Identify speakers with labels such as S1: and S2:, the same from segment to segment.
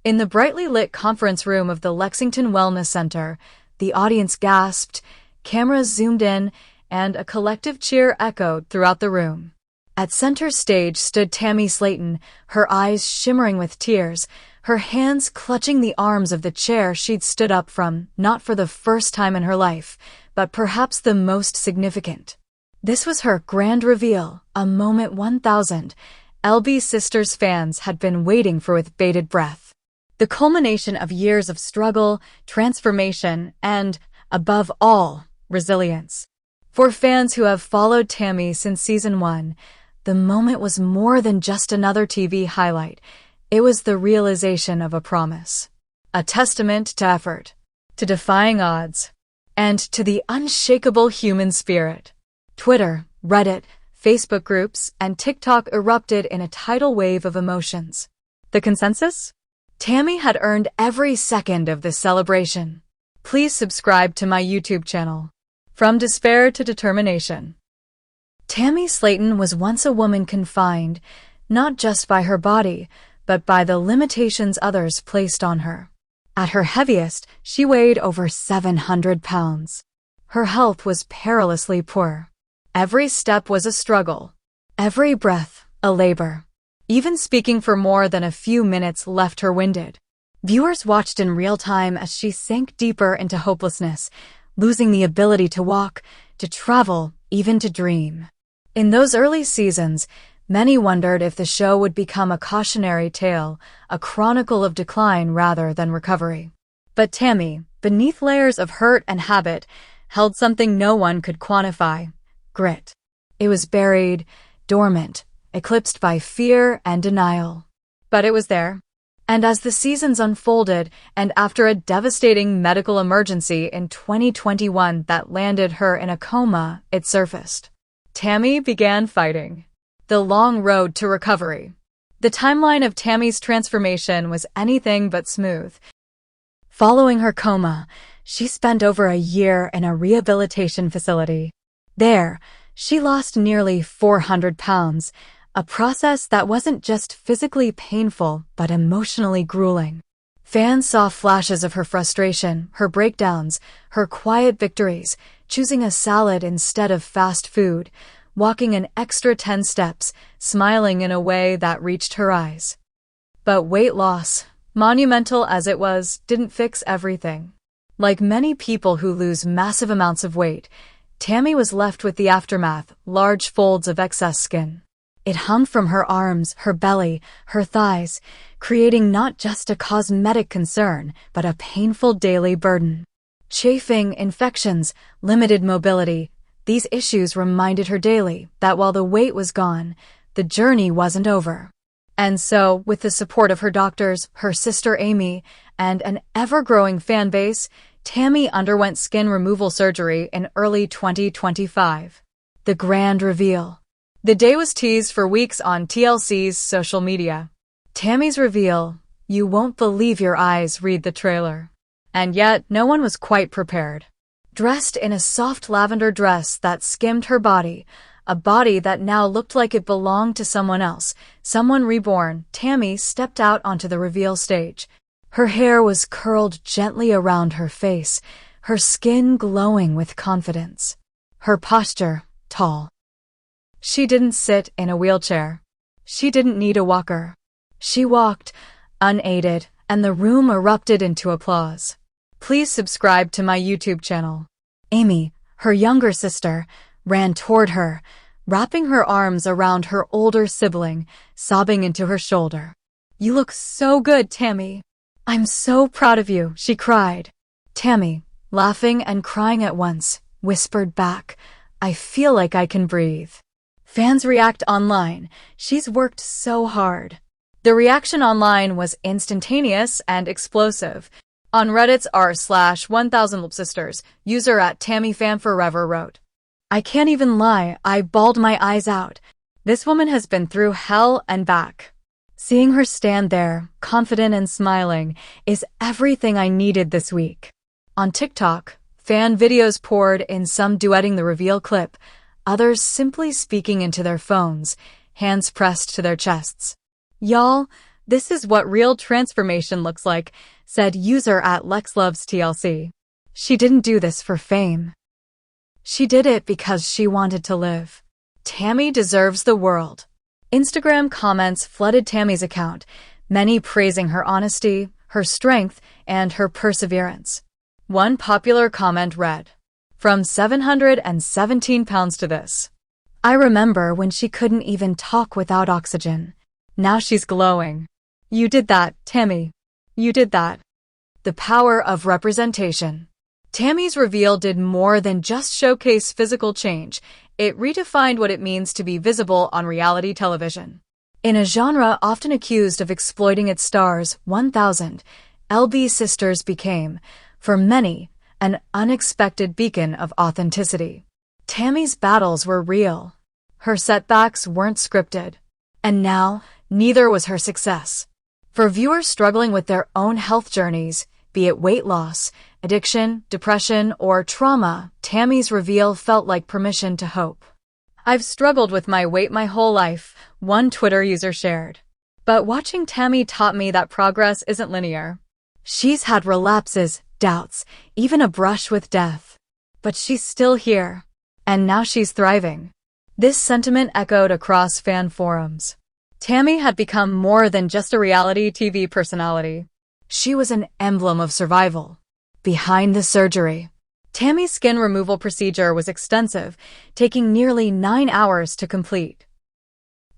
S1: In the brightly lit conference room of the Lexington Wellness Center, the audience gasped, cameras zoomed in, and a collective cheer echoed throughout the room. At center stage stood Tammy Slaton, her eyes shimmering with tears, her hands clutching the arms of the chair she'd stood up from, not for the first time in her life, but perhaps the most significant. This was her grand reveal, a moment 1,000 LB SISTR's fans had been waiting for with bated breath. The culmination of years of struggle, transformation, and, above all, resilience. For fans who have followed Tammy since season 1, the moment was more than just another TV highlight. It was the realization of a promise. A testament to effort, to defying odds, and to the unshakable human spirit. Twitter, Reddit, Facebook groups, and TikTok erupted in a tidal wave of emotions. The consensus? Tammy had earned every second of this celebration. Please subscribe to my YouTube channel. From despair to determination. Tammy Slaton was once a woman confined, not just by her body, but by the limitations others placed on her. At her heaviest, she weighed over 700 pounds. Her health was perilously poor. Every step was a struggle. Every breath, a labor. Even speaking for more than a few minutes left her winded. Viewers watched in real time as she sank deeper into hopelessness, losing the ability to walk, to travel, even to dream. In those early seasons, many wondered if the show would become a cautionary tale, a chronicle of decline rather than recovery. But Tammy, beneath layers of hurt and habit, held something no one could quantify: grit. It was buried, dormant, eclipsed by fear and denial. But it was there. And as the seasons unfolded, and after a devastating medical emergency in 2021 that landed her in a coma, it surfaced. Tammy began fighting. The long road to recovery. The timeline of Tammy's transformation was anything but smooth. Following her coma, she spent over a year in a rehabilitation facility. There, she lost nearly 400 pounds, a process that wasn't just physically painful but emotionally grueling. Fans saw flashes of her frustration, her breakdowns, her quiet victories, choosing a salad instead of fast food, walking an extra 10 steps, smiling in a way that reached her eyes. But weight loss, monumental as it was, didn't fix everything. Like many people who lose massive amounts of weight, Tammy was left with the aftermath, large folds of excess skin. It hung from her arms, her belly, her thighs, creating not just a cosmetic concern, but a painful daily burden. Chafing, infections, limited mobility, these issues reminded her daily that while the weight was gone, the journey wasn't over. And so, with the support of her doctors, her sister Amy, and an ever-growing fan base, Tammy underwent skin removal surgery in early 2025. The grand reveal. The day was teased for weeks on TLC's social media. Tammy's reveal, you won't believe your eyes, read the trailer. And yet, no one was quite prepared. Dressed in a soft lavender dress that skimmed her body, a body that now looked like it belonged to someone else, someone reborn, Tammy stepped out onto the reveal stage. Her hair was curled gently around her face, her skin glowing with confidence. Her posture, tall. She didn't sit in a wheelchair. She didn't need a walker. She walked, unaided, and the room erupted into applause. Please subscribe to my YouTube channel. Amy, her younger sister, ran toward her, wrapping her arms around her older sibling, sobbing into her shoulder. You look so good, Tammy. I'm so proud of you, she cried. Tammy, laughing and crying at once, whispered back, I feel like I can breathe. Fans react online. She's worked so hard. The reaction online was instantaneous and explosive. On Reddit's r/1000lbsisters, user @TammyFanForever wrote, I can't even lie, I bawled my eyes out. This woman has been through hell and back. Seeing her stand there, confident and smiling, is everything I needed this week. On TikTok, fan videos poured in, some duetting the reveal clip, others simply speaking into their phones, hands pressed to their chests. Y'all, This is what real transformation looks like, said user at LexLovesTLC. She didn't do this for fame. She did it because she wanted to live. Tammy deserves the world. Instagram comments flooded Tammy's account, many praising her honesty, her strength, and her perseverance. One popular comment read, "From 717 pounds to this. I remember when she couldn't even talk without oxygen. Now she's glowing. You did that, Tammy. You did that." The power of representation. Tammy's reveal did more than just showcase physical change. It redefined what it means to be visible on reality television. In a genre often accused of exploiting its stars, 1000, LB Sisters became, for many, an unexpected beacon of authenticity. Tammy's battles were real. Her setbacks weren't scripted. And now, neither was her success. For viewers struggling with their own health journeys, be it weight loss, addiction, depression, or trauma, Tammy's reveal felt like permission to hope. "I've struggled with my weight my whole life," one Twitter user shared. "But watching Tammy taught me that progress isn't linear. She's had relapses, doubts, even a brush with death. But she's still here. And now she's thriving." This sentiment echoed across fan forums. Tammy had become more than just a reality TV personality. She was an emblem of survival. Behind the surgery. Tammy's skin removal procedure was extensive, taking nearly 9 hours to complete.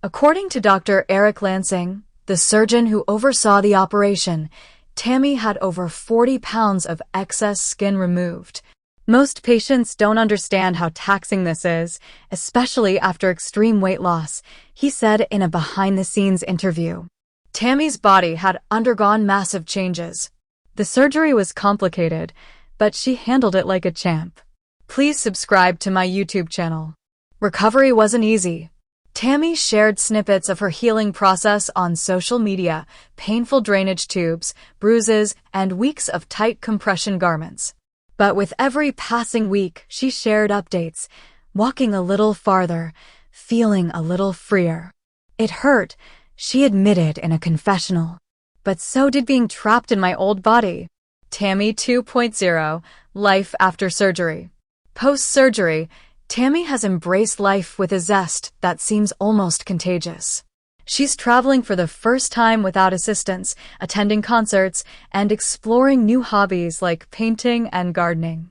S1: According to Dr. Eric Lansing, the surgeon who oversaw the operation, Tammy had over 40 pounds of excess skin removed. Most patients don't understand how taxing this is, especially after extreme weight loss, he said in a behind-the-scenes interview. Tammy's body had undergone massive changes. The surgery was complicated, but she handled it like a champ. Please subscribe to my YouTube channel. Recovery wasn't easy. Tammy shared snippets of her healing process on social media, painful drainage tubes, bruises, and weeks of tight compression garments. But with every passing week, she shared updates, walking a little farther, feeling a little freer. It hurt, she admitted in a confessional. But so did being trapped in my old body. Tammy 2.0, Life After Surgery. Post-surgery, Tammy has embraced life with a zest that seems almost contagious. She's traveling for the first time without assistance, attending concerts, and exploring new hobbies like painting and gardening.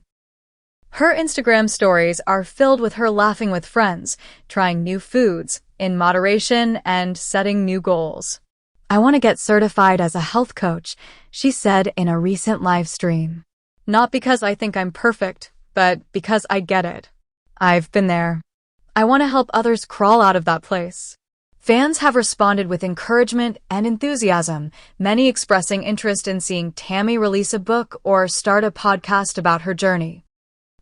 S1: Her Instagram stories are filled with her laughing with friends, trying new foods, in moderation, and setting new goals. "I want to get certified as a health coach," she said in a recent live stream. "Not because I think I'm perfect, but because I get it. I've been there. I want to help others crawl out of that place." Fans have responded with encouragement and enthusiasm, many expressing interest in seeing Tammy release a book or start a podcast about her journey.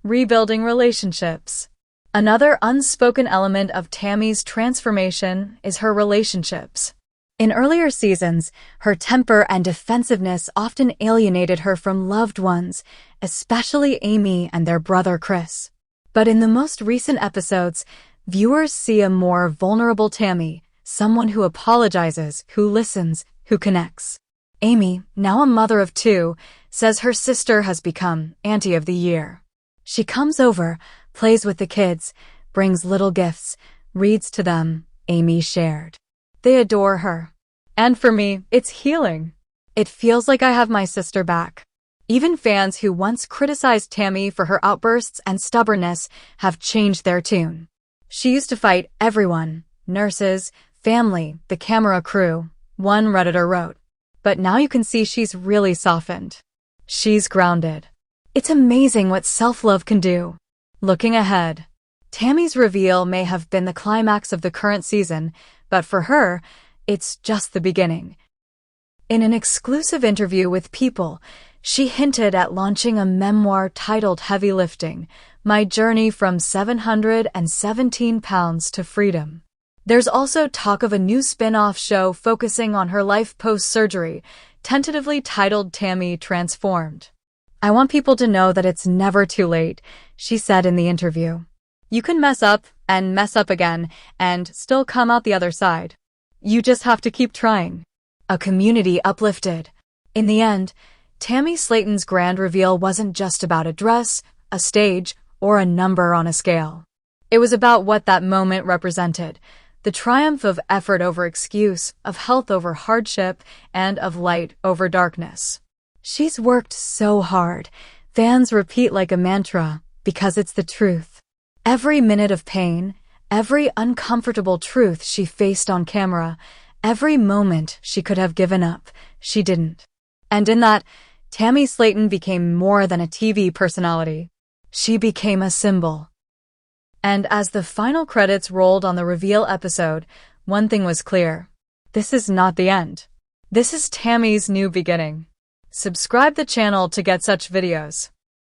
S1: Rebuilding relationships. Another unspoken element of Tammy's transformation is her relationships. In earlier seasons, her temper and defensiveness often alienated her from loved ones, especially Amy and their brother Chris. But in the most recent episodes, viewers see a more vulnerable Tammy, someone who apologizes, who listens, who connects. Amy, now a mother of 2, says her sister has become Auntie of the Year. She comes over, plays with the kids, brings little gifts, reads to them, Amy shared. They adore her. And for me, it's healing. It feels like I have my sister back. Even fans who once criticized Tammy for her outbursts and stubbornness have changed their tune. She used to fight everyone, nurses, family, the camera crew, one Redditor wrote. But now you can see she's really softened. She's grounded. It's amazing what self-love can do. Looking ahead, Tammy's reveal may have been the climax of the current season, but for her, it's just the beginning. In an exclusive interview with People, she hinted at launching a memoir titled Heavy Lifting, My Journey from 717 Pounds to Freedom. There's also talk of a new spin-off show focusing on her life post-surgery, tentatively titled Tammy Transformed. "I want people to know that it's never too late," she said in the interview. "You can mess up and mess up again and still come out the other side. You just have to keep trying." a community uplifted. In the end, Tammy Slaton's grand reveal wasn't just about a dress, a stage, or a number on a scale. It was about what that moment represented, the triumph of effort over excuse, of health over hardship, and of light over darkness. She's worked so hard, fans repeat like a mantra, because it's the truth. Every minute of pain, every uncomfortable truth she faced on camera, every moment she could have given up, she didn't. And in that, Tammy Slaton became more than a TV personality. She became a symbol. And as the final credits rolled on the reveal episode, one thing was clear. This is not the end. This is Tammy's new beginning. Subscribe the channel to get such videos.